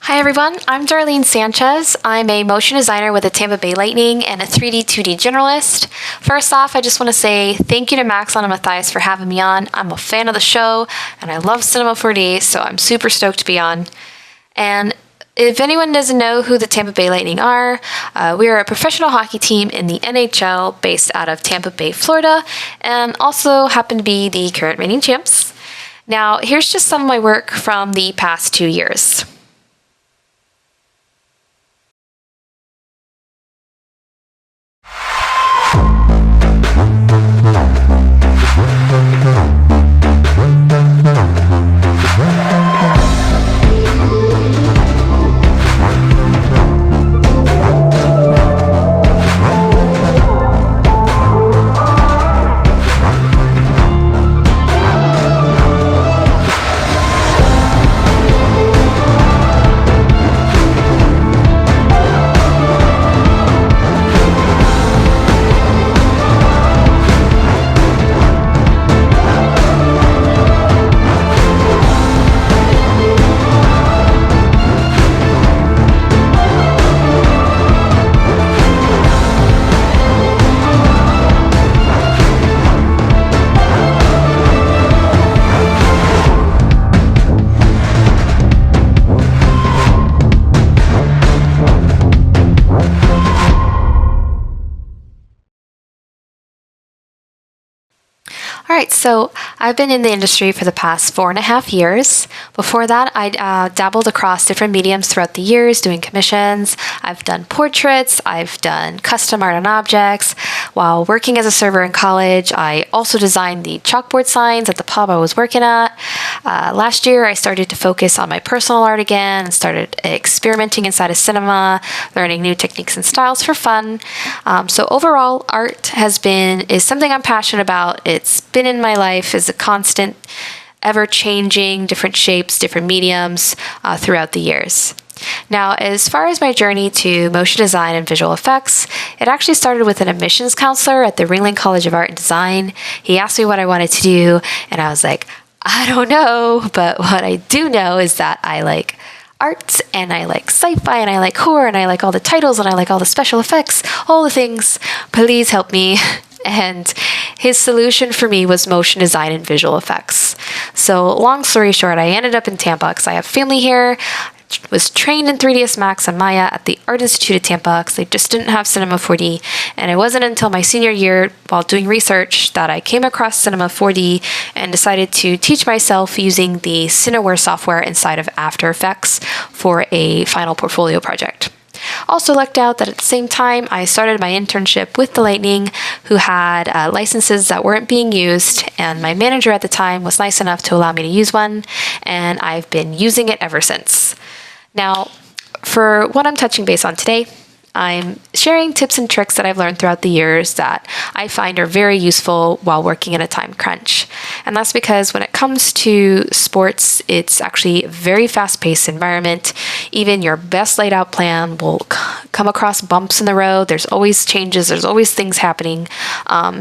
Hi everyone, I'm Darlene Sanchez. I'm a motion designer with the Tampa Bay Lightning and a 3D 2D generalist. First off, I just want to say thank you to Maxon and Matthias for having me on. I'm a fan of the show and I love Cinema 4D, so I'm super stoked to be on. And if anyone doesn't know who the Tampa Bay Lightning are, we are a professional hockey team in the NHL based out of Tampa Bay, Florida, and also happen to be the current reigning champs. Now, here's just some of my work from the past 2 years. All right, so I've been in the industry for the past 4.5 years. Before that, I dabbled across different mediums throughout the years, doing commissions. I've done portraits, I've done custom art on objects. While working as a server in college, I also designed the chalkboard signs at the pub I was working at. Last year, I started to focus on my personal art again and started experimenting inside of cinema, learning new techniques and styles for fun. So overall, art is something I'm passionate about. It's been in my life as a constant, ever-changing, different shapes, different mediums throughout the years. Now, as far as my journey to motion design and visual effects, it actually started with an admissions counselor at the Ringling College of Art and Design. He asked me what I wanted to do, and I was like, I don't know, but what I do know is that I like art, and I like sci-fi, and I like horror, and I like all the titles, and I like all the special effects, all the things. Please help me. And his solution for me was motion design and visual effects. So long story short, I ended up in Tampa because I have family here. Was trained in 3ds Max and Maya at the Art Institute of Tampa because they just didn't have Cinema 4D. And it wasn't until my senior year, while doing research, that I came across Cinema 4D and decided to teach myself using the Cineware software inside of After Effects for a final portfolio project. Also lucked out that at the same time, I started my internship with the Lightning, who had licenses that weren't being used, and my manager at the time was nice enough to allow me to use one, and I've been using it ever since. Now, for what I'm touching base on today, I'm sharing tips and tricks that I've learned throughout the years that I find are very useful while working in a time crunch. And that's because when it comes to sports, it's actually a very fast-paced environment. Even your best laid out plan will come across bumps in the road. There's always changes. There's always things happening.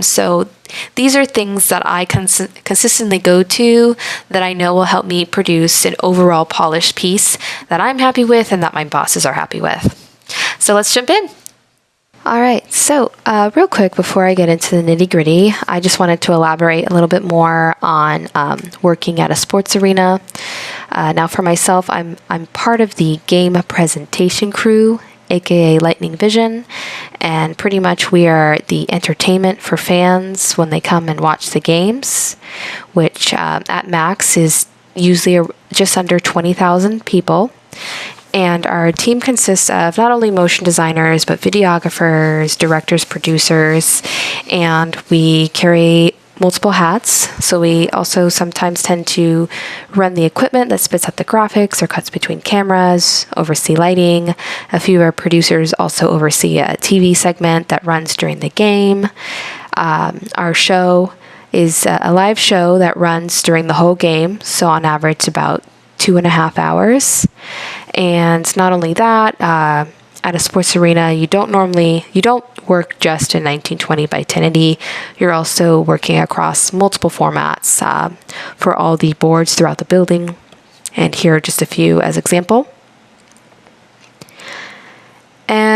So these are things that I consistently go to that I know will help me produce an overall polished piece that I'm happy with and that my bosses are happy with. So let's jump in. All right, so real quick before I get into the nitty-gritty, I just wanted to elaborate a little bit more on working at a sports arena. Now for myself, I'm part of the game presentation crew, aka Lightning Vision, and pretty much we are the entertainment for fans when they come and watch the games, which at max is usually just under 20,000 people. And our team consists of not only motion designers, but videographers, directors, producers, and we carry multiple hats. So we also sometimes tend to run the equipment that spits out the graphics or cuts between cameras, oversee lighting. A few of our producers also oversee a TV segment that runs during the game. Our show is a live show that runs during the whole game. So on average, about 2.5 hours. And not only that, at a sports arena, you don't work just in 1920 by 1080. You're also working across multiple formats for all the boards throughout the building. And here are just a few as example.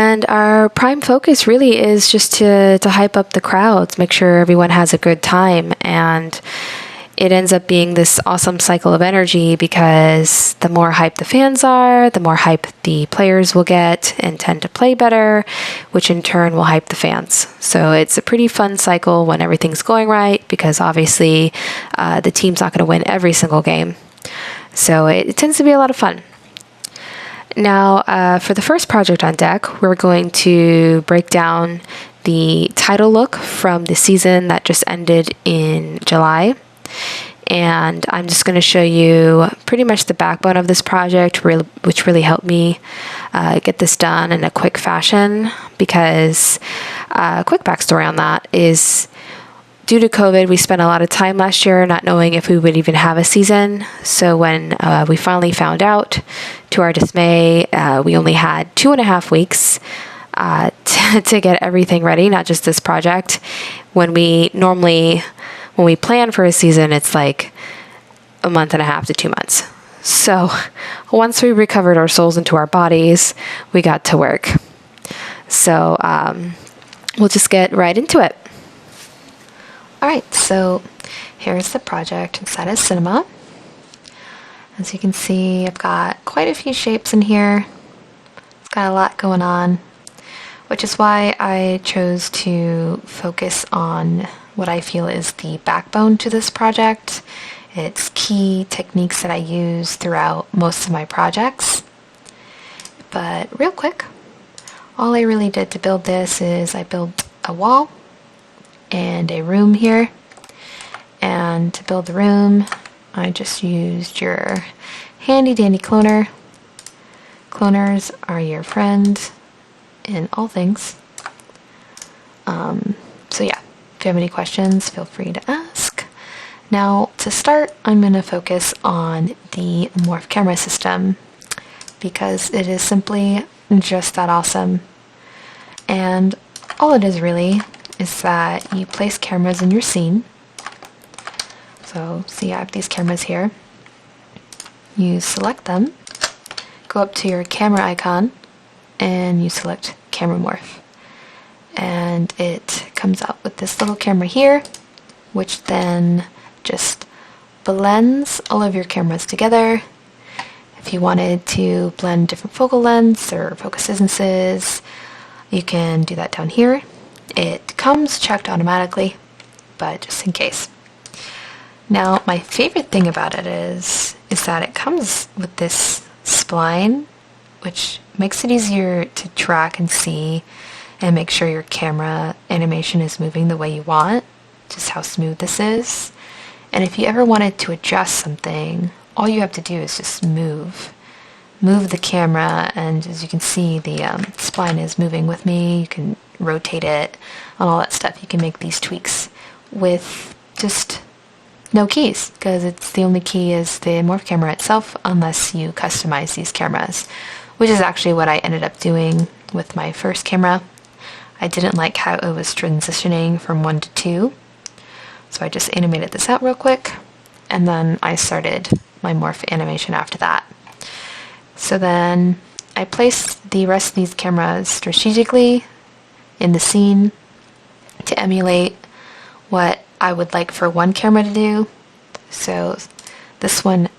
And our prime focus really is just to hype up the crowds, make sure everyone has a good time. And it ends up being this awesome cycle of energy because the more hype the fans are, the more hype the players will get and tend to play better, which in turn will hype the fans. So it's a pretty fun cycle when everything's going right, because obviously the team's not going to win every single game. So it tends to be a lot of fun. Now, for the first project on deck, we're going to break down the title look from the season that just ended in July. And I'm just going to show you pretty much the backbone of this project, which really helped me get this done in a quick fashion, because a quick backstory on that is, due to COVID, we spent a lot of time last year not knowing if we would even have a season. So when we finally found out, to our dismay, we only had 2.5 weeks to get everything ready, not just this project. When we plan for a season, it's like 1.5 to 2 months. So once we recovered our souls into our bodies, we got to work. So we'll just get right into it. Alright, so here's the project inside of Cinema. As you can see, I've got quite a few shapes in here. It's got a lot going on, which is why I chose to focus on what I feel is the backbone to this project. It's key techniques that I use throughout most of my projects. But real quick, all I really did to build this is I built a wall and a room here. And to build the room, I just used your handy dandy cloner. Cloners are your friend in all things. So yeah, if you have any questions, feel free to ask. Now, to start, I'm going to focus on the Morph camera system, because it is simply just that awesome. And all it is really is that you place cameras in your scene. So see, I have these cameras here. You select them, go up to your camera icon, and you select camera morph. And it comes out with this little camera here, which then just blends all of your cameras together. If you wanted to blend different focal lengths or focus distances, you can do that down here. It comes checked automatically, but just in case. Now, my favorite thing about it is that it comes with this spline, which makes it easier to track and see and make sure your camera animation is moving the way you want, just how smooth this is. And if you ever wanted to adjust something, all you have to do is just move the camera, and as you can see, the spline is moving with me. You can rotate it and all that stuff. You can make these tweaks with just no keys, because it's the only key is the Morph camera itself, unless you customize these cameras, which is actually what I ended up doing with my first camera. I didn't like how it was transitioning from 1 to 2, so I just animated this out real quick, and then I started my Morph animation after that. So then I placed the rest of these cameras strategically in the scene to emulate what I would like for one camera to do. So this one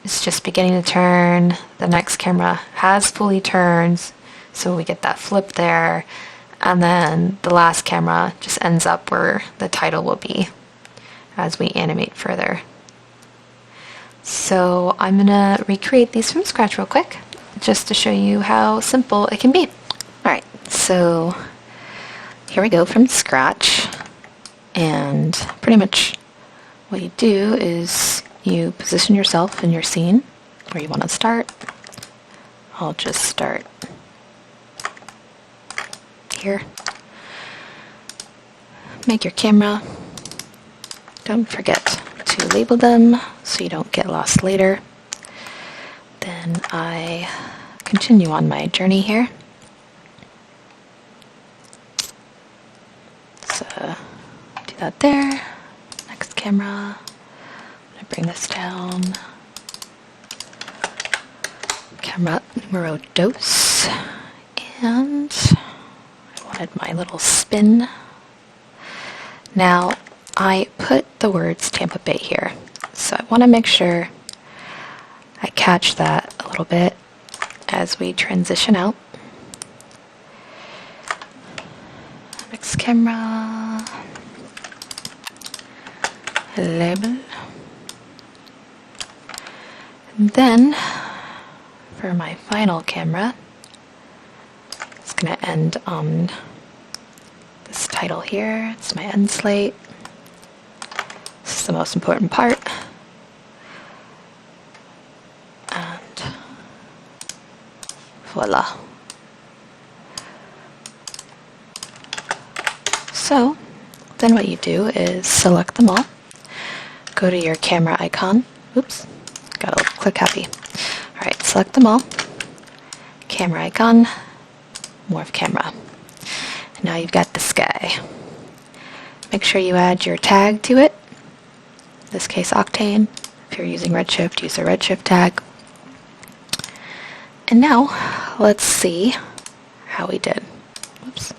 is just beginning to turn, the next camera has fully turned, so we get that flip there, and then the last camera just ends up where the title will be as we animate further. So I'm gonna recreate these from scratch real quick, just to show you how simple it can be. Alright, so here we go from scratch, and pretty much what you do is you position yourself in your scene where you want to start. I'll just start here. Make your camera. Don't forget to label them so you don't get lost later. Then I continue on my journey here. So do that there. Next camera. I'm going to bring this down. Camera numero dos. And I wanted my little spin. Now, I put the words Tampa Bay here, so I want to make sure I catch that a little bit as we transition out. Next camera, label, and then for my final camera, it's going to end on this title here. It's my end slate. This is the most important part. And voila. So then what you do is select them all. Go to your camera icon. Oops, got a little click happy. Alright, select them all. Camera icon, morph camera. And now you've got this guy. Make sure you add your tag to it. In this case, Octane. If you're using Redshift, use the Redshift tag. And now, let's see how we did. Whoops.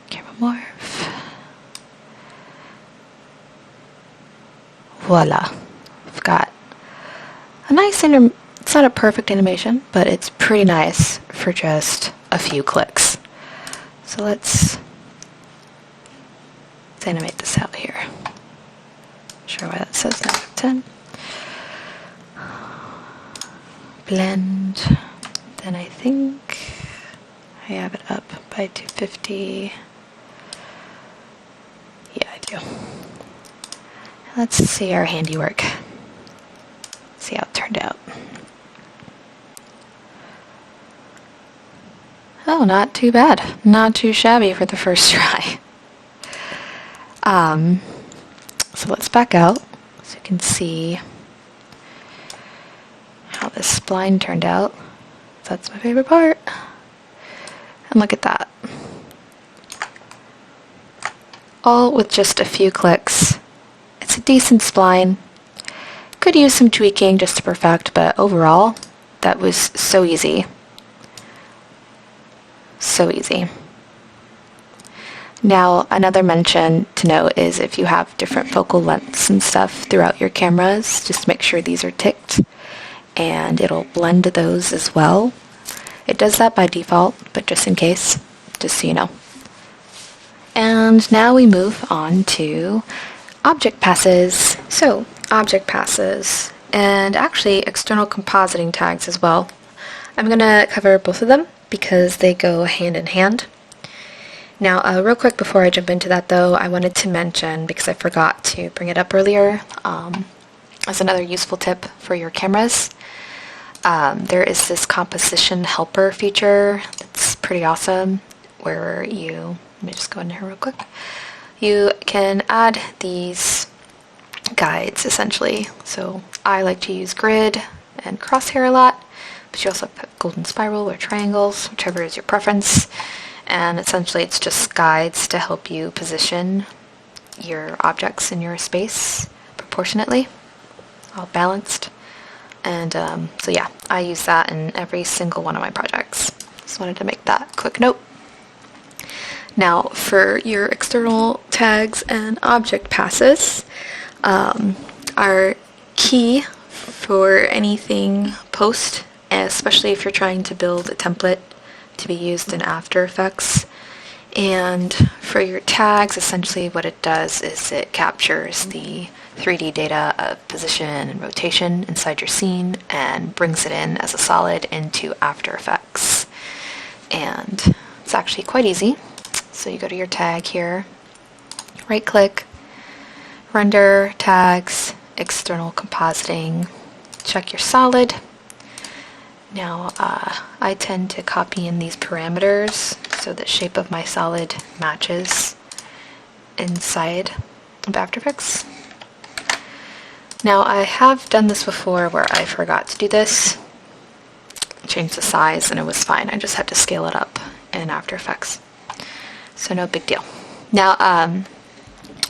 Camera morph. Voila. We've got a nice it's not a perfect animation, but it's pretty nice for just a few clicks. So let's animate this out here. Not sure why that says 9 out of 10. Blend. Then I think I have it up by 250. Yeah, I do. Let's see our handiwork. See how it turned out. Oh, not too bad. Not too shabby for the first try. So let's back out so you can see how this spline turned out. That's my favorite part. And look at that. All with just a few clicks. It's a decent spline. Could use some tweaking just to perfect, but overall, that was so easy. So easy. Now, another mention to note is if you have different focal lengths and stuff throughout your cameras, just make sure these are ticked, and it'll blend those as well. It does that by default, but just in case, just so you know. And now we move on to object passes. So, object passes, and actually external compositing tags as well. I'm going to cover both of them because they go hand in hand. Now, real quick before I jump into that though, I wanted to mention, because I forgot to bring it up earlier, as another useful tip for your cameras, there is this composition helper feature that's pretty awesome, where you, let me just go in here real quick, you can add these guides essentially. So I like to use grid and crosshair a lot, but you also put golden spiral or triangles, whichever is your preference. And essentially it's just guides to help you position your objects in your space proportionately, all balanced. And so yeah, I use that in every single one of my projects. Just wanted to make that quick note. Now for your external tags and object passes, are key for anything post, especially if you're trying to build a template to be used in After Effects. And for your tags, essentially what it does is it captures the 3D data of position and rotation inside your scene and brings it in as a solid into After Effects. And it's actually quite easy. So you go to your tag here, right click, render tags, external compositing, check your solid. Now I tend to copy in these parameters so the shape of my solid matches inside of After Effects. Now I have done this before where I forgot to do this, change the size, and it was fine. I just had to scale it up in After Effects. So no big deal. Now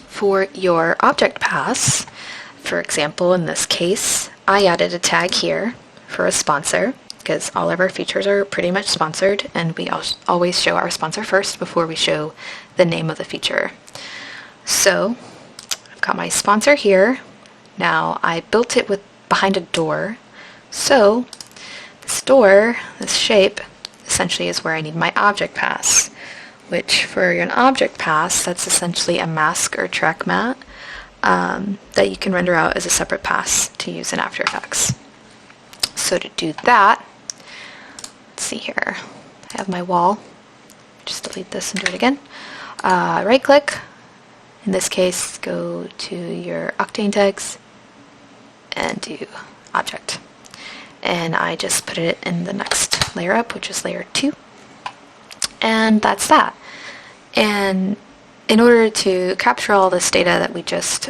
for your object pass, for example in this case, I added a tag here for a sponsor. because all of our features are pretty much sponsored, and we always show our sponsor first before we show the name of the feature. So I've got my sponsor here. Now I built it with behind a door. So this door, this shape, essentially is where I need my object pass, which for an object pass, that's essentially a mask or track mat that you can render out as a separate pass to use in After Effects. So to do that, let's see here, I have my wall. Just delete this and do it again. Right click, in this case go to your Octane tags and do object. And I just put it in the next layer up, which is layer 2. And that's that. And in order to capture all this data that we just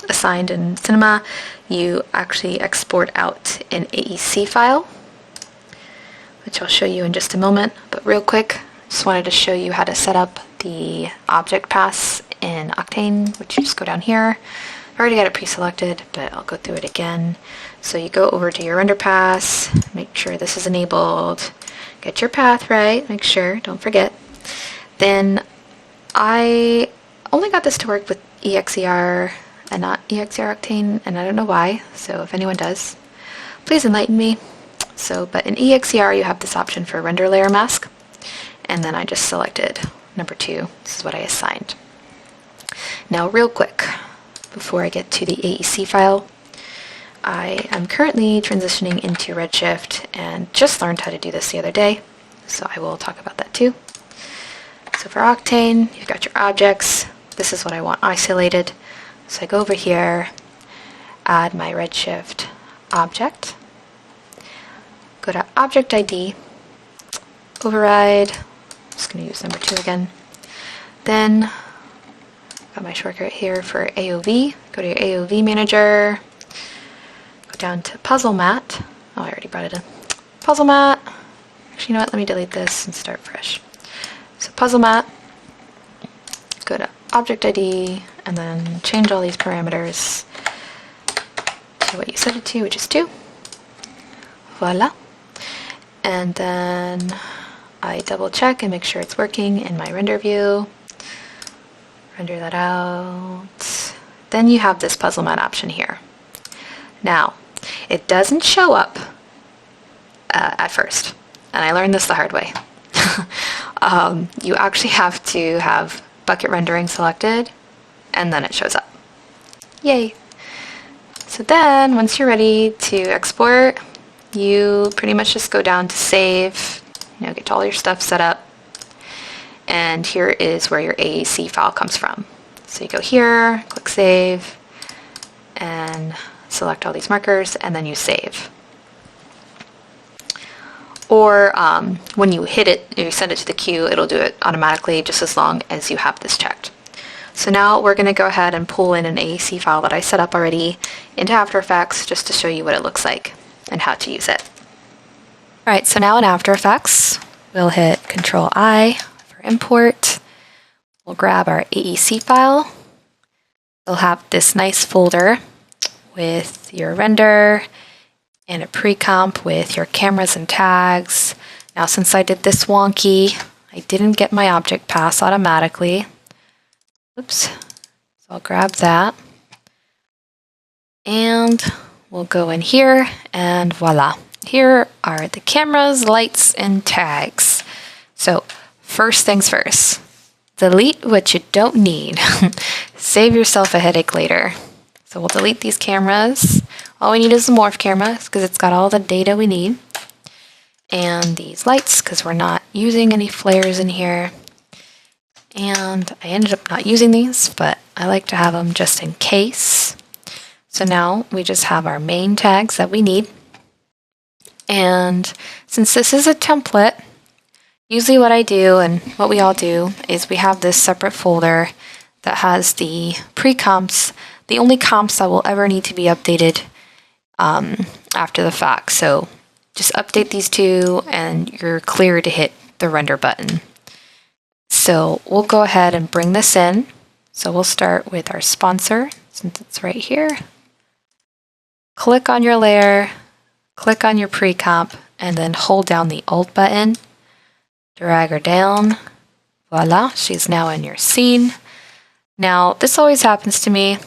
assigned in Cinema, you actually export out an AEC file, which I'll show you in just a moment. But real quick, just wanted to show you how to set up the object pass in Octane, which you just go down here. I've already got it pre-selected, but I'll go through it again. So you go over to your render pass, make sure this is enabled, get your path right, make sure, don't forget. Then I only got this to work with EXER and not EXER Octane, and I don't know why, so if anyone does, please enlighten me. So, but in EXER you have this option for render layer mask, and then I just selected number 2. This is what I assigned. Now real quick, before I get to the AEC file, I am currently transitioning into Redshift and just learned how to do this the other day, so I will talk about that too. So for Octane, you've got your objects. This is what I want isolated. So I go over here, add my Redshift object, go to Object ID, override, I'm just going to use number 2 again. Then, got my shortcut here for AOV, go to your AOV manager, go down to Puzzle Mat. Oh, I already brought it in. Puzzle Mat. Actually, you know what? Let me delete this and start fresh. So Puzzle Mat, go to Object ID, and then change all these parameters to what you set it to, which is 2. Voila. And then I double check and make sure it's working in my render view. Render that out. Then you have this Puzzle Mat option here. Now, it doesn't show up at first, and I learned this the hard way. You actually have to have bucket rendering selected, and then it shows up. Yay! So then, once you're ready to export, you pretty much just go down to save, get all your stuff set up, and here is where your AEC file comes from. So you go here, click save, and select all these markers, and then you save. Or when you hit it, you send it to the queue, it'll do it automatically just as long as you have this checked. So now we're going to go ahead and pull in an AEC file that I set up already into After Effects just to show you what it looks like and how to use it. Alright, so now in After Effects, we'll hit Control-I for import. We'll grab our AEC file. We'll have this nice folder with your render and a pre-comp with your cameras and tags. Now since I did this wonky, I didn't get my object pass automatically. Oops. So I'll grab that. And we'll go in here and voila. Here are the cameras, lights, and tags. So first things first, delete what you don't need. Save yourself a headache later. So we'll delete these cameras. All we need is the Morph camera because it's got all the data we need. And these lights because we're not using any flares in here. And I ended up not using these, but I like to have them just in case. So now we just have our main tags that we need. And since this is a template, usually what I do and what we all do is we have this separate folder that has the pre-comps, the only comps that will ever need to be updated after the fact. So just update these 2 and you're clear to hit the render button. So we'll go ahead and bring this in. So we'll start with our sponsor since it's right here. Click on your layer, click on your pre-comp, and then hold down the Alt button, drag her down. Voila, she's now in your scene. Now, this always happens to me,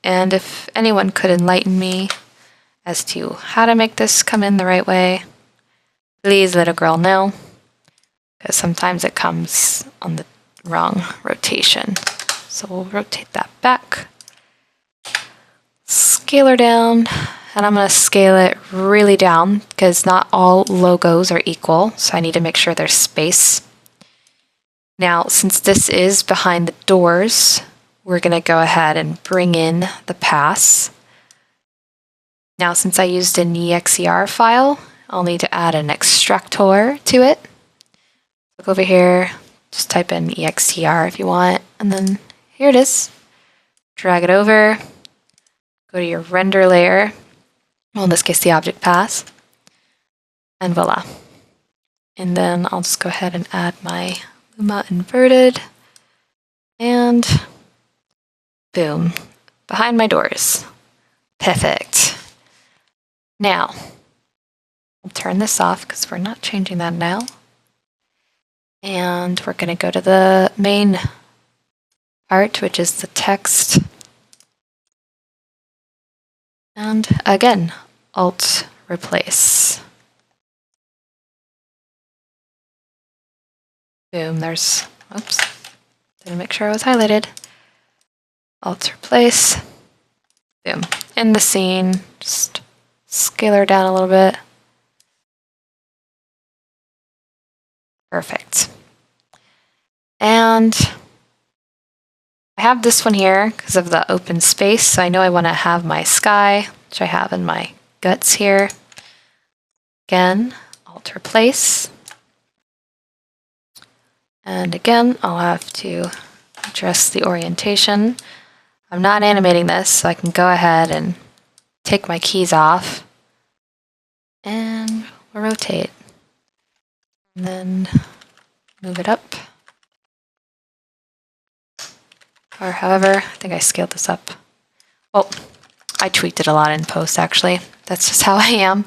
and if anyone could enlighten me as to how to make this come in the right way, please let a girl know, because sometimes it comes on the wrong rotation. So we'll rotate that back, scale her down, and I'm going to scale it really down because not all logos are equal, so I need to make sure there's space. Now, since this is behind the doors, we're going to go ahead and bring in the pass. Now, since I used an EXER file, I'll need to add an extractor to it. Look over here, just type in EXTR if you want, and then here it is. Drag it over, go to your render layer, well, in this case the object pass, and voila. And then I'll just go ahead and add my Luma inverted, and boom, behind my doors. Perfect. Now, I'll turn this off because we're not changing that now. And we're going to go to the main part, which is the text. And again, Alt replace. Boom, there's, oops, didn't make sure I was highlighted. Alt replace. Boom. In the scene, just scale her down a little bit. Perfect. And I have this one here because of the open space, so I know I want to have my sky, which I have in my guts here. Again, Alt replace. And again, I'll have to adjust the orientation. I'm not animating this, so I can go ahead and take my keys off and we'll rotate. And then move it up. Or however, I think I scaled this up. Well, I tweaked it a lot in post actually. That's just how I am.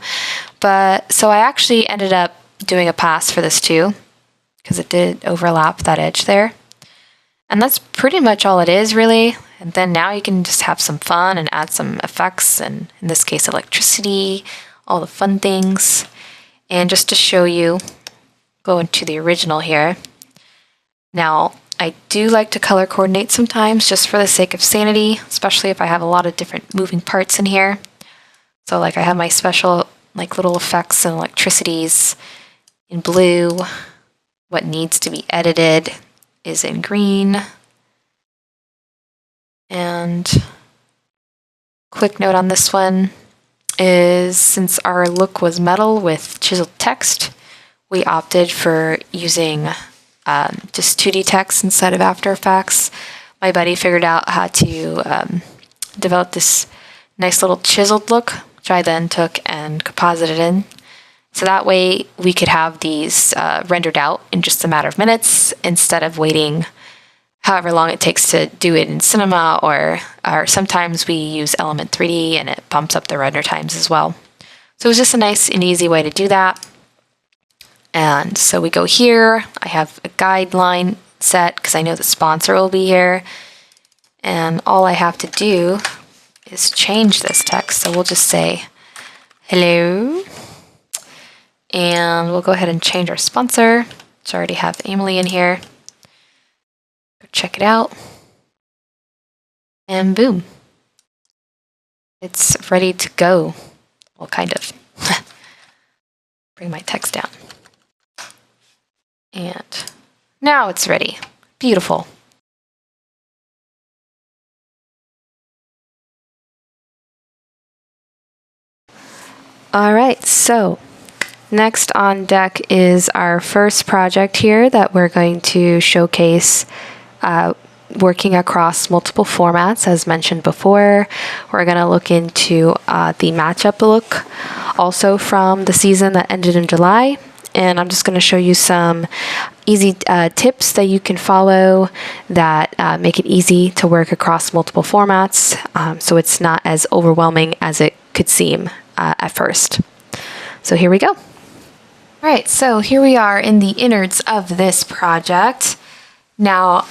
But so I actually ended up doing a pass for this too, because it did overlap that edge there. And that's pretty much all it is really. And then now you can just have some fun and add some effects, and in this case electricity, all the fun things. And just to show you, go into the original here. Now, I do like to color coordinate sometimes just for the sake of sanity, especially if I have a lot of different moving parts in here. So like I have my special like little effects and electricities in blue. What needs to be edited is in green. And quick note on this one is, since our look was metal with chiseled text, we opted for using just 2D text instead of After Effects. My buddy figured out how to develop this nice little chiseled look, which I then took and composited in. So that way we could have these rendered out in just a matter of minutes instead of waiting however long it takes to do it in Cinema, or sometimes we use Element 3D and it bumps up the render times as well. So it was just a nice and easy way to do that. And so we go here, I have a guideline set because I know the sponsor will be here. And all I have to do is change this text. So we'll just say, hello. And we'll go ahead and change our sponsor, which I already have Amalie in here. Go check it out. And boom. It's ready to go. Well, kind of. Bring my text down. And now it's ready. Beautiful. All right, so next on deck is our first project here that we're going to showcase working across multiple formats. As mentioned before, we're going to look into the matchup look, also from the season that ended in July. And I'm just going to show you some easy tips that you can follow that make it easy to work across multiple formats, so it's not as overwhelming as it could seem at first. So here we go. Alright, so here we are in the innards of this project. Now,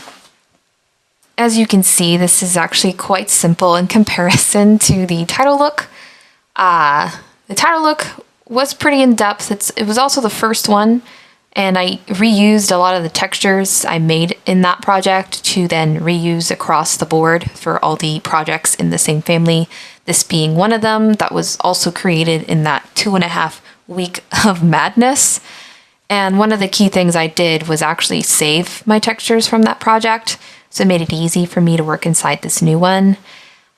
as you can see, this is actually quite simple in comparison to the title look. The title look was pretty in-depth. It was also the first one, and I reused a lot of the textures I made in that project to then reuse across the board for all the projects in the same family, this being one of them that was also created in that 2.5 week of madness. And one of the key things I did was actually save my textures from that project, so it made it easy for me to work inside this new one.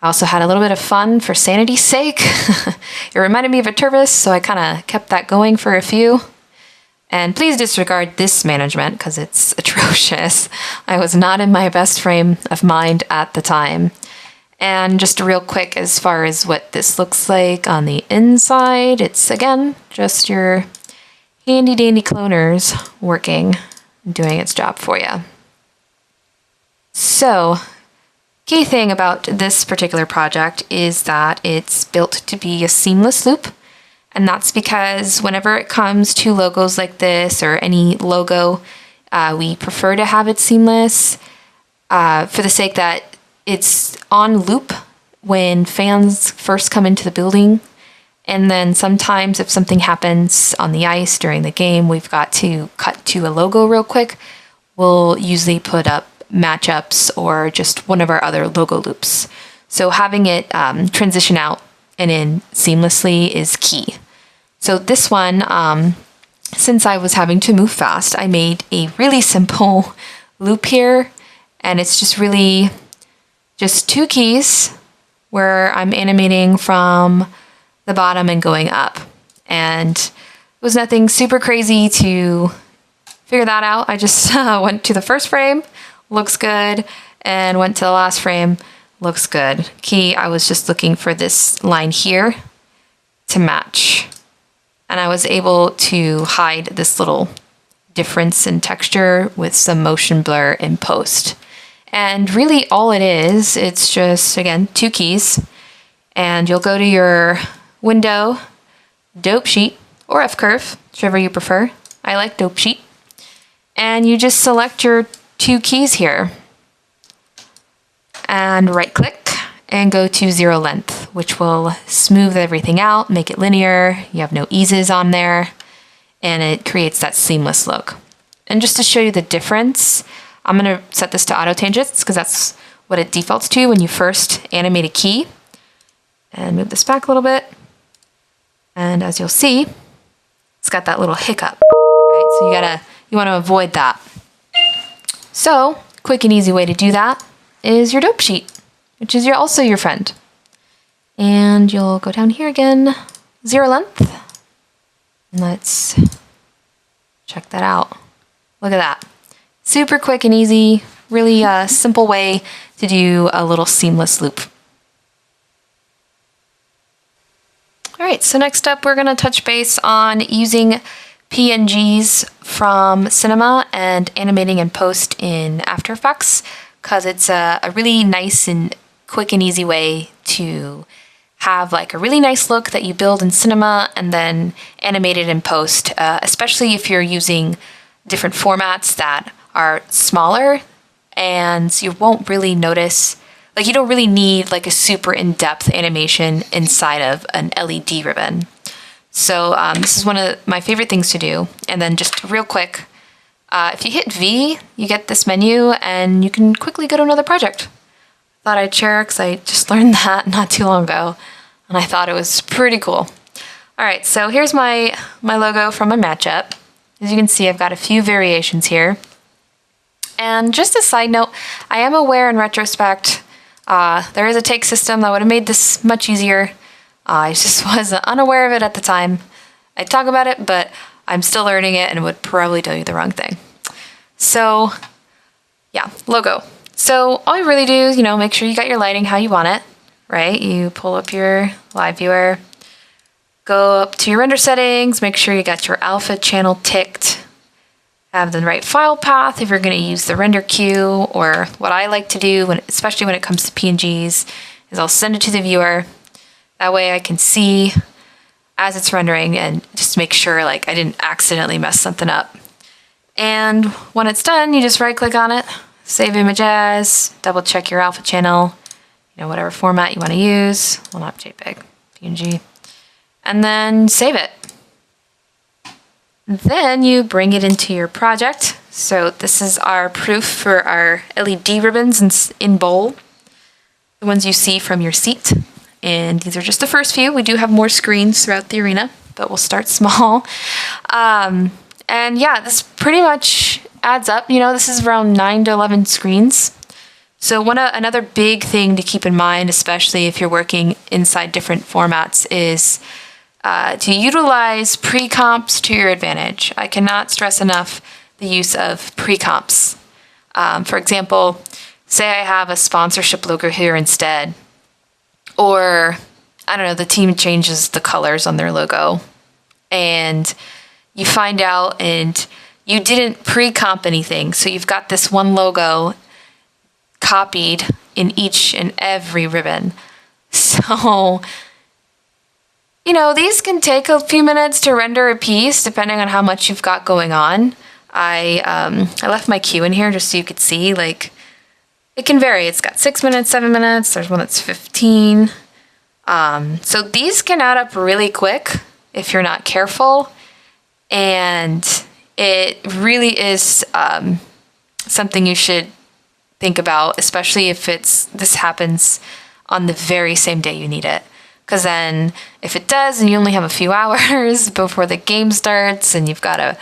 I also had a little bit of fun for sanity's sake. It reminded me of a Turvis, so I kind of kept that going for a few. And please disregard this management because it's atrocious. I was not in my best frame of mind at the time. And just real quick, as far as what this looks like on the inside, it's again just your handy dandy cloners working, doing its job for you. So, key thing about this particular project is that it's built to be a seamless loop. And that's because whenever it comes to logos like this or any logo, we prefer to have it seamless for the sake that it's on loop when fans first come into the building. And then sometimes if something happens on the ice during the game, we've got to cut to a logo real quick. We'll usually put up matchups or just one of our other logo loops. So having it transition out and in seamlessly is key. So this one, since I was having to move fast, I made a really simple loop here, and it's just really just 2 keys where I'm animating from the bottom and going up. And it was nothing super crazy to figure that out. I just went to the first frame, looks good, and went to the last frame, looks good. Key, I was just looking for this line here to match. And I was able to hide this little difference in texture with some motion blur in post. And really all it is, it's just, again, 2 keys. And you'll go to your window, dope sheet, or F-curve, whichever you prefer. I like dope sheet. And you just select your 2 keys here. And right click and go to 0 length, which will smooth everything out, make it linear. You have no eases on there. And it creates that seamless look. And just to show you the difference, I'm going to set this to auto tangents because that's what it defaults to when you first animate a key. And move this back a little bit. And as you'll see, it's got that little hiccup, right? So you want to avoid that. So, quick and easy way to do that is your dope sheet, which is also your friend. And you'll go down here again, 0 length. And let's check that out. Look at that. Super quick and easy, really simple way to do a little seamless loop. All right, so next up we're going to touch base on using Pngs from Cinema and animating in post in After Effects, because it's a really nice and quick and easy way to have like a really nice look that you build in Cinema and then animate it in post, especially if you're using different formats that are smaller and you won't really notice, like you don't really need like a super in-depth animation inside of an LED ribbon. So this is one of my favorite things to do. And then just real quick, if you hit V, you get this menu and you can quickly go to another project. Thought I'd share because I just learned that not too long ago and I thought it was pretty cool. All right, so here's my logo from my matchup. As you can see, I've got a few variations here. And just a side note, I am aware in retrospect, there is a take system that would have made this much easier. I just was unaware of it at the time. I talk about it, but I'm still learning it and would probably tell you the wrong thing. So, yeah, logo. So all you really do is, make sure you got your lighting how you want it, right? You pull up your live viewer, go up to your render settings, make sure you got your alpha channel ticked, have the right file path if you're going to use the render queue, or what I like to do, especially when it comes to PNGs, is I'll send it to the viewer. That way I can see as it's rendering and just just to make sure like I didn't accidentally mess something up. And when it's done, you just right click on it, save image as, double check your alpha channel, you know, whatever format you want to use. Well, not JPEG, PNG. And then save it. Then you bring it into your project. So this is our proof for our LED ribbons in bold, the ones you see from your seat. And these are just the first few. We do have more screens throughout the arena, but we'll start small. And yeah, this pretty much adds up. You know, this is around 9 to 11 screens. So another big thing to keep in mind, especially if you're working inside different formats, is to utilize pre-comps to your advantage. I cannot stress enough the use of pre-comps. For example, say I have a sponsorship logo here instead, or I don't know, the team changes the colors on their logo, and you find out and you didn't pre-comp anything, so you've got this one logo copied in each and every ribbon. So, you know, these can take a few minutes to render a piece depending on how much you've got going on. I left my cue in here just so you could see, like, it can vary. It's got 6 minutes, 7 minutes. There's one that's 15. So these can add up really quick if you're not careful. And it really is something you should think about, especially if this happens on the very same day you need it. Because then if it does and you only have a few hours before the game starts and you've got to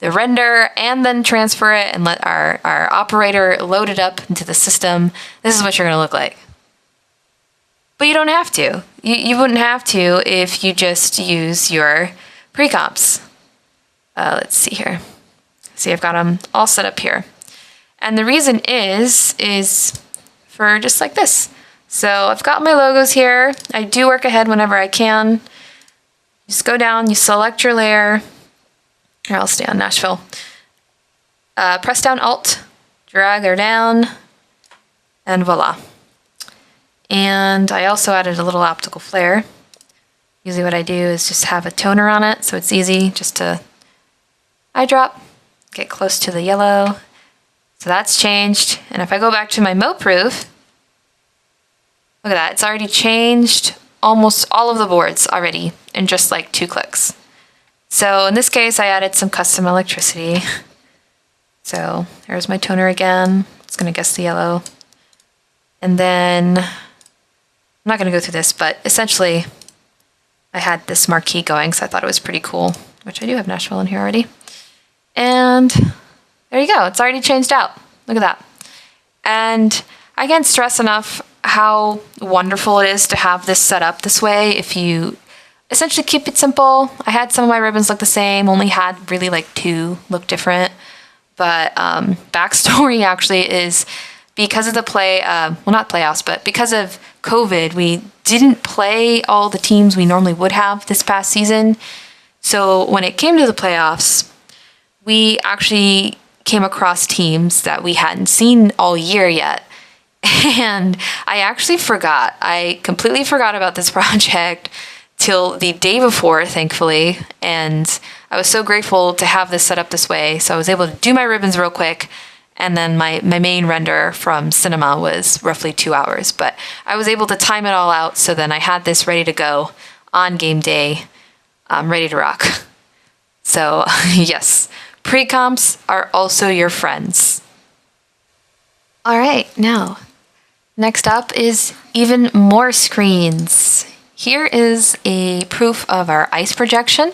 render and then transfer it and let our operator load it up into the system, this is what you're going to look like. But you don't have to. You wouldn't have to if you just use your pre-comps. Let's see here. See, I've got them all set up here. And the reason is for just like this. So I've got my logos here. I do work ahead whenever I can. Just go down, you select your layer. Here, I'll stay on Nashville. Press down Alt, drag her down, and voila. And I also added a little optical flare. Usually what I do is just have a toner on it, so it's easy just to eyedrop, get close to the yellow. So that's changed. And if I go back to my MoProof, look at that, it's already changed almost all of the boards already in just like 2 clicks. So in this case, I added some custom electricity. So there's my toner again. It's going to guess the yellow. And then, I'm not going to go through this, but essentially I had this marquee going, so I thought it was pretty cool, which I do have Nashville in here already. And there you go. It's already changed out. Look at that. And I can't stress enough how wonderful it is to have this set up this way if you essentially keep it simple. I had some of my ribbons look the same, only had really like 2 look different. But backstory actually is because of the well, not playoffs, but because of COVID, we didn't play all the teams we normally would have this past season. So when it came to the playoffs, we actually came across teams that we hadn't seen all year yet. And I actually forgot. I completely forgot about this project till the day before, thankfully. And I was so grateful to have this set up this way. So I was able to do my ribbons real quick. And then my main render from Cinema was roughly 2 hours. But I was able to time it all out. So then I had this ready to go on game day, ready to rock. So yes, pre-comps are also your friends. All right, now, next up is even more screens. Here is a proof of our ice projection.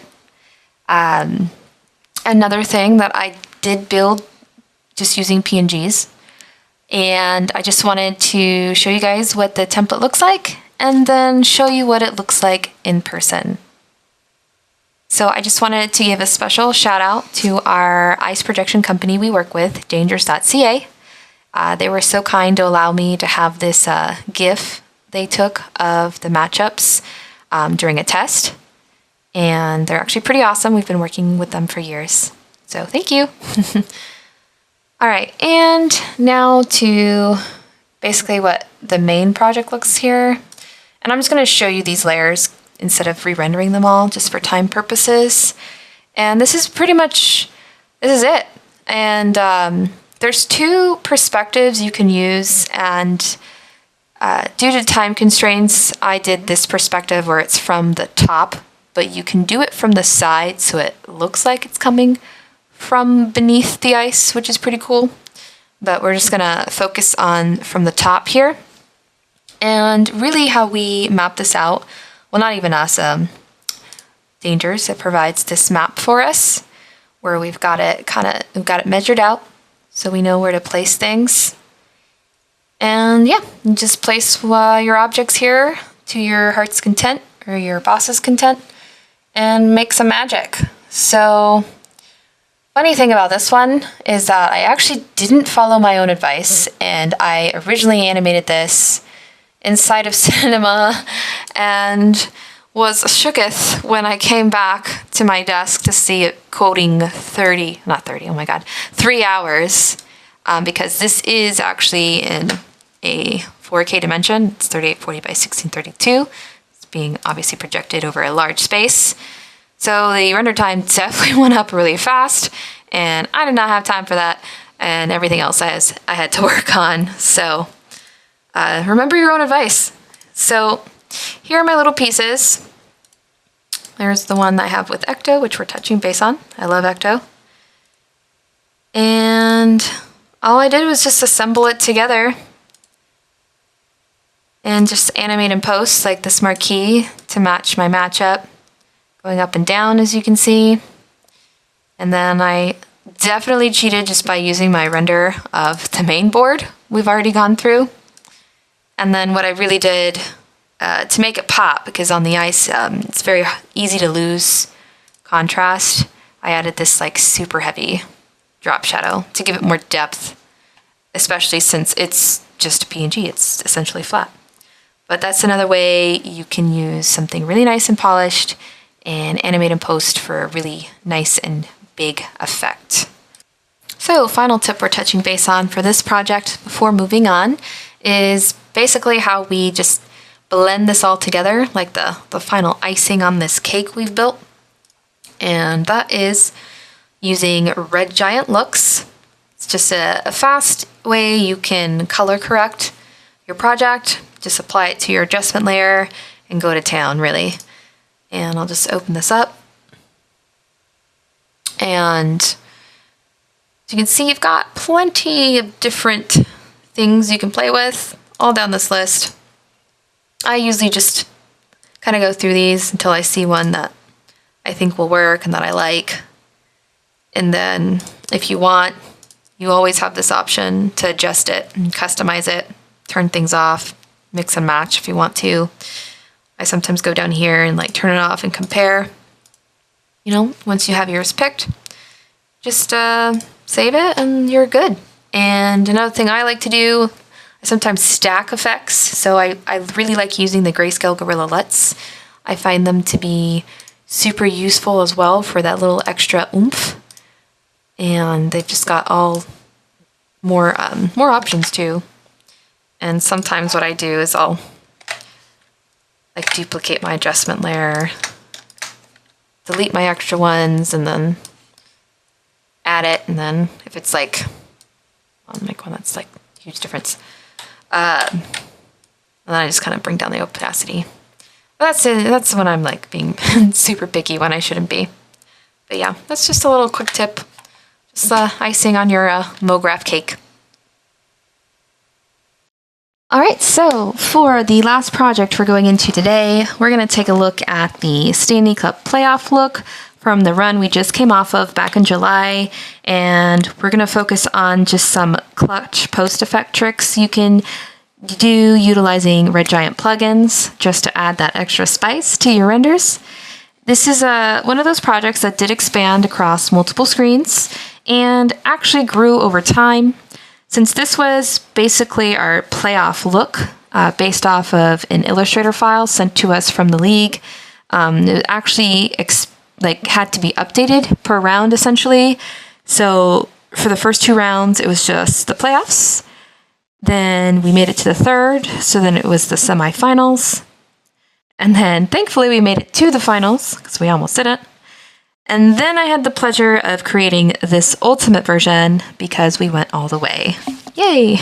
Another thing that I did build just using PNGs. And I just wanted to show you guys what the template looks like and then show you what it looks like in person. So I just wanted to give a special shout out to our ice projection company we work with, Dangers.ca. They were so kind to allow me to have this GIF they took of the matchups during a test. And they're actually pretty awesome. We've been working with them for years. So thank you. All right, and now to basically what the main project looks here. And I'm just going to show you these layers instead of re-rendering them all just for time purposes. And this is it. And there's two perspectives you can use, and due to time constraints, I did this perspective where it's from the top, but you can do it from the side so it looks like it's coming from beneath the ice, which is pretty cool. But we're just gonna focus on from the top here. And really how we map this out, well, not even us, Dangers, it provides this map for us where we've got it measured out so we know where to place things. And yeah, you just place your objects here to your heart's content or your boss's content and make some magic. So funny thing about this one is that I actually didn't follow my own advice, and I originally animated this inside of Cinema and was shooketh when I came back to my desk to see it quoting 3 hours, because this is actually in a 4K dimension. It's 3840 by 1632. It's being obviously projected over a large space. So the render time definitely went up really fast, and I did not have time for that and everything else I had to work on. So remember your own advice. So here are my little pieces. There's the one I have with Ecto, which we're touching base on. I love Ecto. And all I did was just assemble it together and just animate and post like this marquee to match my matchup, going up and down, as you can see. And then I definitely cheated just by using my render of the main board we've already gone through. And then what I really did to make it pop, because on the ice it's very easy to lose contrast, I added this like super heavy drop shadow to give it more depth, especially since it's just a PNG, it's essentially flat. But that's another way you can use something really nice and polished and animate and post for a really nice and big effect. So final tip we're touching base on for this project before moving on is basically how we just blend this all together, like the final icing on this cake we've built. And that is using red giant looks. It's just a fast way you can color correct your project. Just apply it to your adjustment layer and go to town, really. And I'll just open this up. And as you can see, you've got plenty of different things you can play with all down this list. I usually just kind of go through these until I see one that I think will work and that I like. And then if you want, you always have this option to adjust it and customize it, turn things off, mix and match if you want to. I sometimes go down here and like turn it off and compare. You know, once you have yours picked, just save it and you're good. And another thing I like to do, I sometimes stack effects. So I really like using the Grayscale Gorilla LUTs. I find them to be super useful as well for that little extra oomph. And they've just got all more options too. And sometimes what I do is I'll like duplicate my adjustment layer, delete my extra ones, and then add it. And then if it's like, I'll make one that's like huge difference. And then I just kind of bring down the opacity. But that's when I'm like being super picky when I shouldn't be. But yeah, that's just a little quick tip. Just icing on your MoGraph cake. All right, so for the last project we're going into today, we're going to take a look at the Stanley Cup playoff look from the run we just came off of back in July, and we're going to focus on just some clutch post effect tricks you can do utilizing Red Giant plugins just to add that extra spice to your renders. This is one of those projects that did expand across multiple screens and actually grew over time. Since this was basically our playoff look based off of an Illustrator file sent to us from the league, it actually had to be updated per round essentially. So for the first 2 rounds, it was just the playoffs. Then we made it to the third, so then it was the semifinals. And then thankfully we made it to the finals, because we almost didn't. And then I had the pleasure of creating this ultimate version because we went all the way. Yay!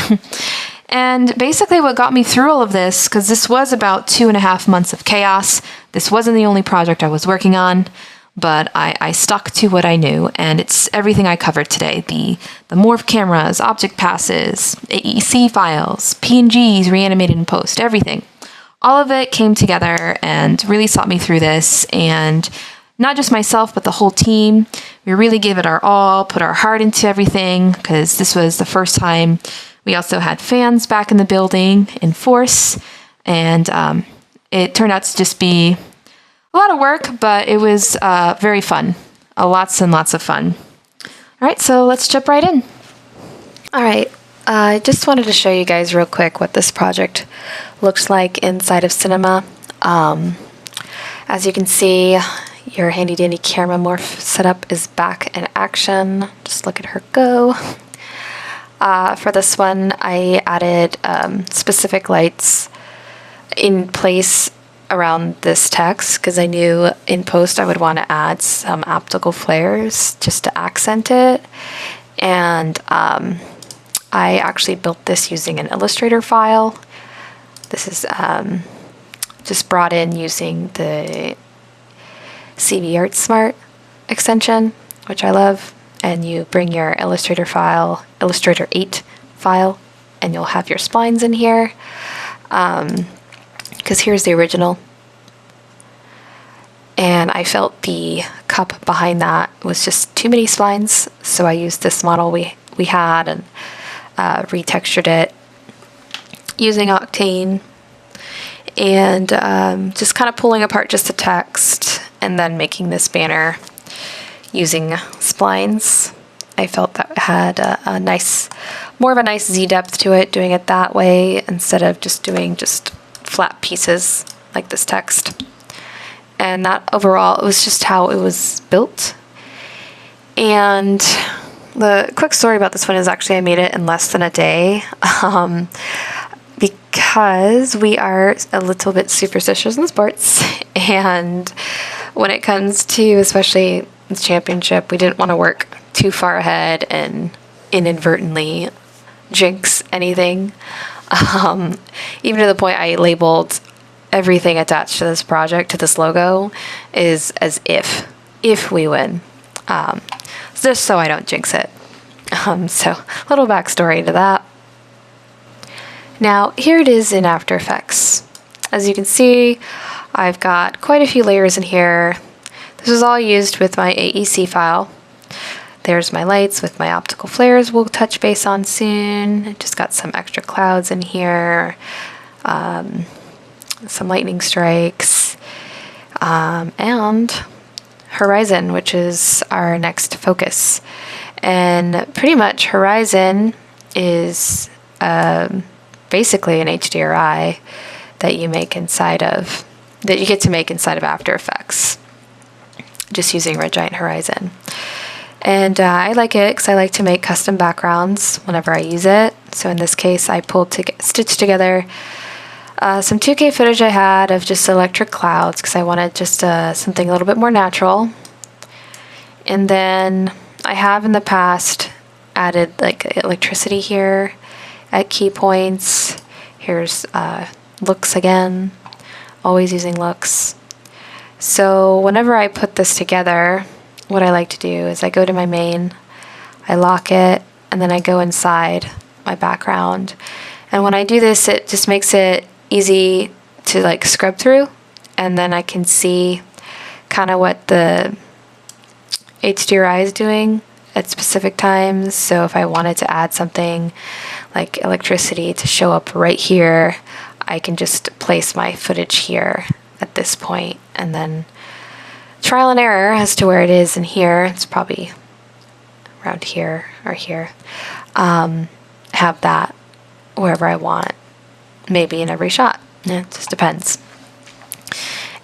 And basically what got me through all of this, because this was about 2.5 months of chaos, this wasn't the only project I was working on, but I stuck to what I knew, and it's everything I covered today. The Morph cameras, object passes, AEC files, Pngs reanimated in post, everything. All of it came together and really sought me through this, and not just myself, but the whole team. We really gave it our all, put our heart into everything, because this was the first time. We also had fans back in the building in force, and it turned out to just be a lot of work, but it was very fun. Lots and lots of fun. All right, so let's jump right in. All right, I just wanted to show you guys real quick what this project looks like inside of Cinema. As you can see, your handy dandy camera morph setup is back in action. Just look at her go. For this one, I added specific lights in place around this text because I knew in post I would want to add some optical flares just to accent it. And I actually built this using an Illustrator file. This is just brought in using the CV Art Smart extension, which I love. And you bring your Illustrator file, Illustrator 8 file, and you'll have your splines in here. Because here's the original. And I felt the cup behind that was just too many splines, so I used this model we had and retextured it using Octane, and just kind of pulling apart just the text and then making this banner using splines. I felt that had a nice, more of a nice Z depth to it, doing it that way instead of just doing just flat pieces like this text. And that overall, it was just how it was built. And the quick story about this one is actually I made it in less than a day because we are a little bit superstitious in sports. And when it comes to especially the championship, we didn't want to work too far ahead and inadvertently jinx anything. Even to the point I labeled everything attached to this project, to this logo, is as if we win. Just so I don't jinx it. So a little backstory to that. Now here it is in After Effects. As you can see, I've got quite a few layers in here. This is all used with my AEC file. There's my lights with my optical flares we'll touch base on soon. Just got some extra clouds in here, some lightning strikes, and Horizon, which is our next focus. And pretty much Horizon is basically an HDRI that you make inside of, that you get to make inside of After Effects, just using Red Giant Horizon. And I like it because I like to make custom backgrounds whenever I use it. So in this case, I stitched together some 2K footage I had of just electric clouds because I wanted just something a little bit more natural. And then I have in the past added like electricity here at key points. Here's looks again, always using looks. So whenever I put this together, what I like to do is I go to my main, I lock it, and then I go inside my background. And when I do this, it just makes it easy to like scrub through, and then I can see kind of what the HDRI is doing at specific times. So if I wanted to add something like electricity to show up right here, I can just place my footage here at this point, and then trial and error as to where it is in here. It's probably around here or here. Have that wherever I want, maybe in every shot. It just depends.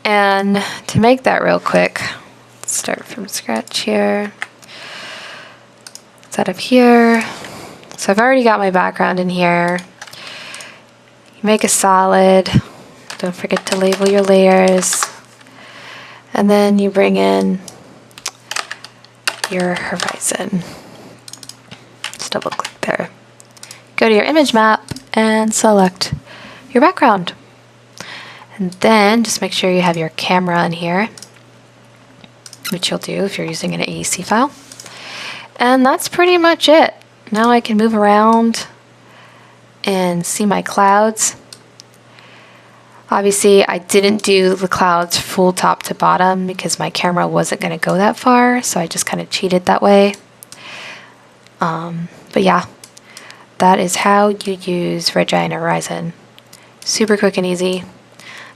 And to make that real quick, let's start from scratch here. It's out of here. So I've already got my background in here. You make a solid, Don't forget to label your layers. And then you bring in your horizon. Just double click there. Go to your image map and select your background. And then just make sure you have your camera in here, which you'll do if you're using an AEC file. And that's pretty much it. Now I can move around and see my clouds. Obviously, I didn't do the clouds full top to bottom because my camera wasn't going to go that far, so I just kind of cheated that way. But yeah, that is how you use Red Giant Horizon. Super quick and easy.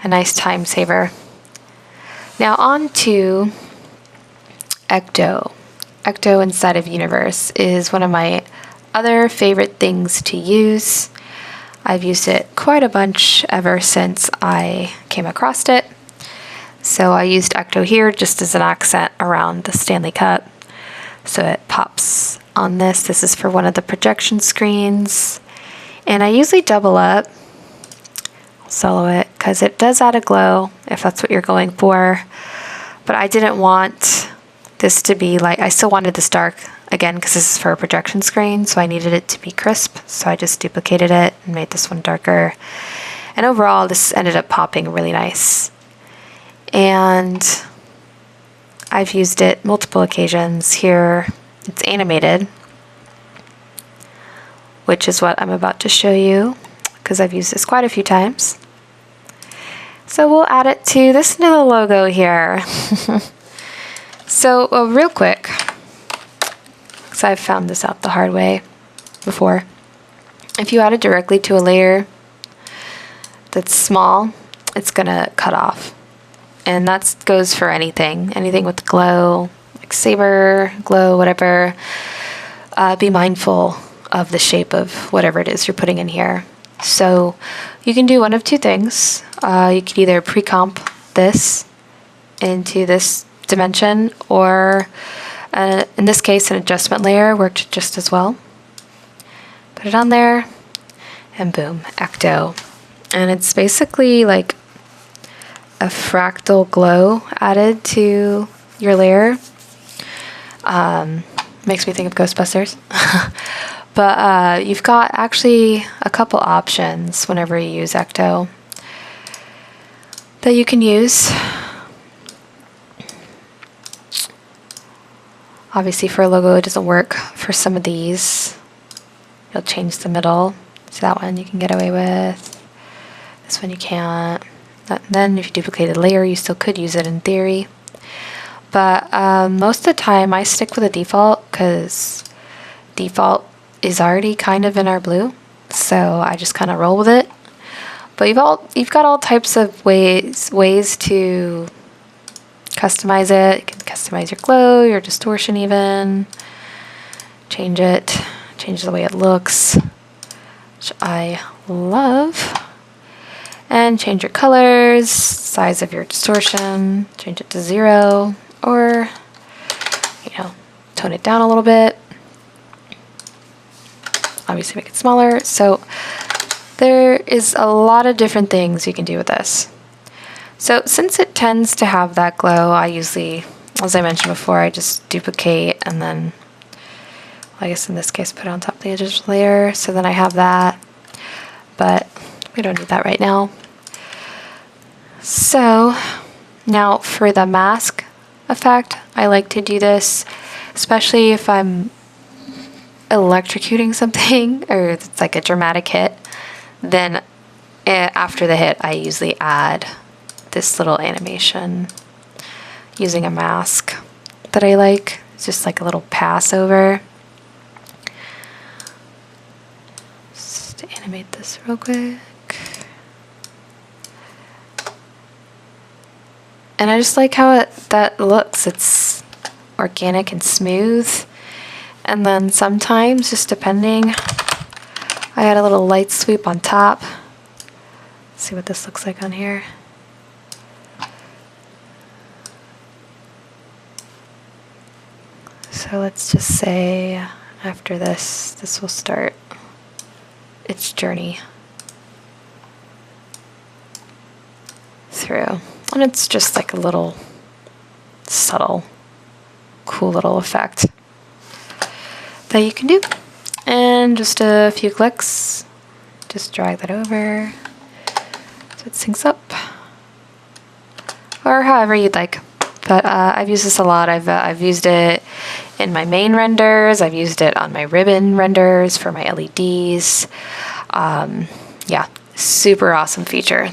A nice time saver. Now on to Ecto. Ecto inside of Universe is one of my other favorite things to use. I've used it quite a bunch ever since I came across it. So I used Ecto here just as an accent around the Stanley Cup. So it pops on this. This is for one of the projection screens. And I usually double up, solo it, because it does add a glow if that's what you're going for. But I didn't want this to be like, I still wanted this dark again because this is for a projection screen, so I needed it to be crisp, so I just duplicated it and made this one darker. And overall this ended up popping really nice. And I've used it multiple occasions. Here it's animated, which is what I'm about to show you because I've used this quite a few times. So we'll add it to this little logo here. So real quick, because I've found this out the hard way before, if you add it directly to a layer that's small, it's gonna cut off. And that goes for anything with glow, like saber, glow, whatever. Be mindful of the shape of whatever it is you're putting in here. So you can do one of two things. You could either pre-comp this into this dimension, or in this case an adjustment layer worked just as well. Put it on there and boom, Ecto. And it's basically like a fractal glow added to your layer. Makes me think of Ghostbusters. But you've got actually a couple options whenever you use Ecto that you can use. Obviously for a logo it doesn't work for some of these. You'll change the middle. So that one you can get away with. This one you can't. Then if you duplicate a layer you still could use it in theory. But most of the time I stick with a default because default is already kind of in our blue. So I just kind of roll with it. But you've got all types of ways to customize it. You can customize your glow, your distortion even. Change it. Change the way it looks, which I love. And change your colors, size of your distortion, change it to 0, or, tone it down a little bit. Obviously make it smaller. So there is a lot of different things you can do with this. So since it tends to have that glow, I usually, as I mentioned before, I just duplicate and then, I guess in this case, put it on top of the additional layer. So then I have that, but we don't need that right now. So now for the mask effect, I like to do this, especially if I'm electrocuting something or it's like a dramatic hit. Then after the hit, I usually add this little animation using a mask that I like. It's just like a little pass over. Just animate this real quick. And I just like how that looks. It's organic and smooth. And then sometimes, just depending, I add a little light sweep on top. Let's see what this looks like on here. So let's just say after this will start its journey. through. And it's just like a little subtle, cool little effect that you can do. And just a few clicks, just drag that over so it syncs up, or however you'd like. But I've used this a lot. I've used it in my main renders. I've used it on my ribbon renders for my LEDs. Yeah, super awesome feature.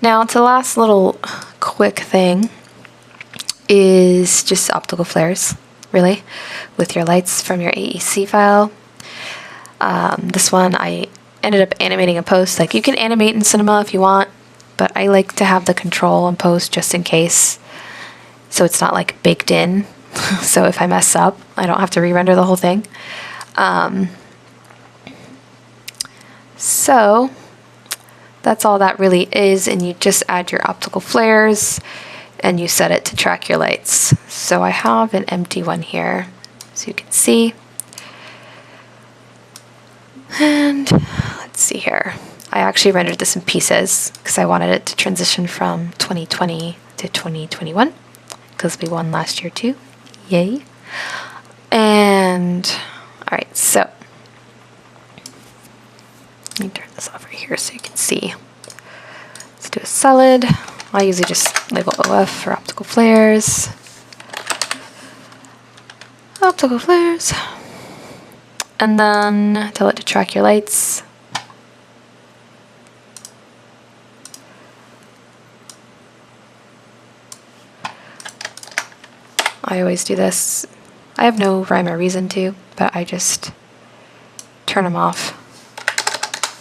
Now, to the last little quick thing is just optical flares, really, with your lights from your AEC file. This one I ended up animating in post. Like, you can animate in Cinema if you want, but I like to have the control in post just in case, so it's not like baked in. So if I mess up, I don't have to re-render the whole thing. So that's all that really is, and you just add your optical flares and you set it to track your lights. So I have an empty one here, so you can see. And let's see here. I actually rendered this in pieces because I wanted it to transition from 2020 to 2021 because we won last year too. Yay. And all right, so let me turn this off right here so you can see. Let's do a solid. I usually just label OF for optical flares. Optical flares. And then tell it to track your lights. I always do this. I have no rhyme or reason to, but I just turn them off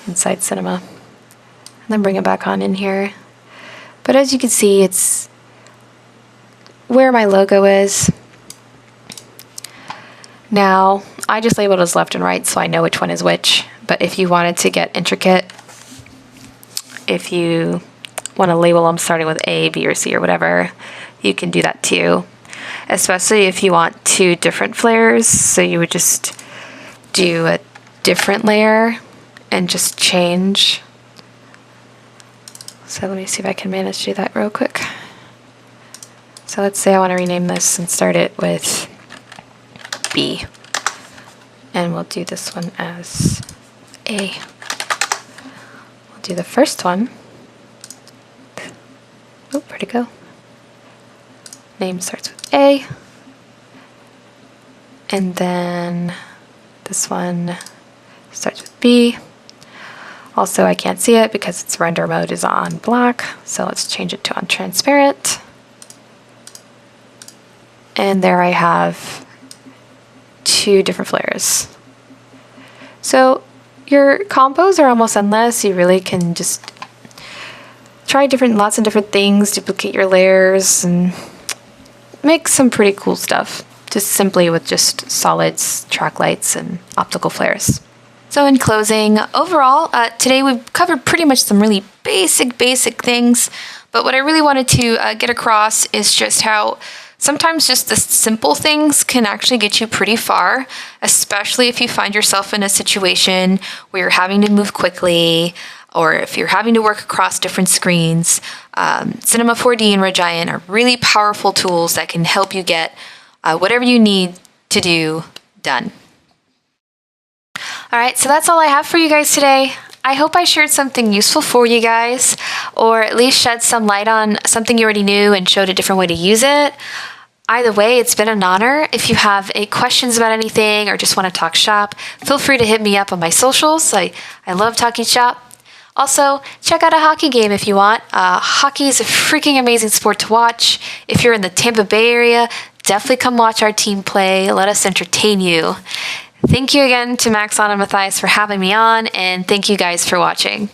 inside Cinema and then bring it back on in here. But as you can see, it's where my logo is. Now, I just labeled as left and right so I know which one is which, but if you wanted to get intricate, if you want to label them starting with A, B, or C or whatever, you can do that too. Especially if you want two different flares, so you would just do a different layer and just change. So let me see if I can manage to do that real quick. So let's say I want to rename this and start it with B. And we'll do this one as A. We'll do the first one. Oh, where'd it go? Name starts with A. And then this one starts with B. Also, I can't see it because its render mode is on black. So let's change it to on transparent. And there I have two different flares. So your combos are almost endless. You really can just try lots of different things, duplicate your layers, and make some pretty cool stuff, just simply with just solids, track lights, and optical flares. So in closing, overall, today we've covered pretty much some really basic things, but what I really wanted to get across is just how sometimes just the simple things can actually get you pretty far, especially if you find yourself in a situation where you're having to move quickly, or if you're having to work across different screens. Cinema 4D and Red Giant are really powerful tools that can help you get whatever you need to do done. All right, so that's all I have for you guys today. I hope I shared something useful for you guys, or at least shed some light on something you already knew and showed a different way to use it. Either way, it's been an honor. If you have any questions about anything or just want to talk shop, feel free to hit me up on my socials. I love talking shop. Also, check out a hockey game if you want. Hockey is a freaking amazing sport to watch. If you're in the Tampa Bay area, definitely come watch our team play. Let us entertain you. Thank you again to Maxon and Matthias for having me on, and thank you guys for watching.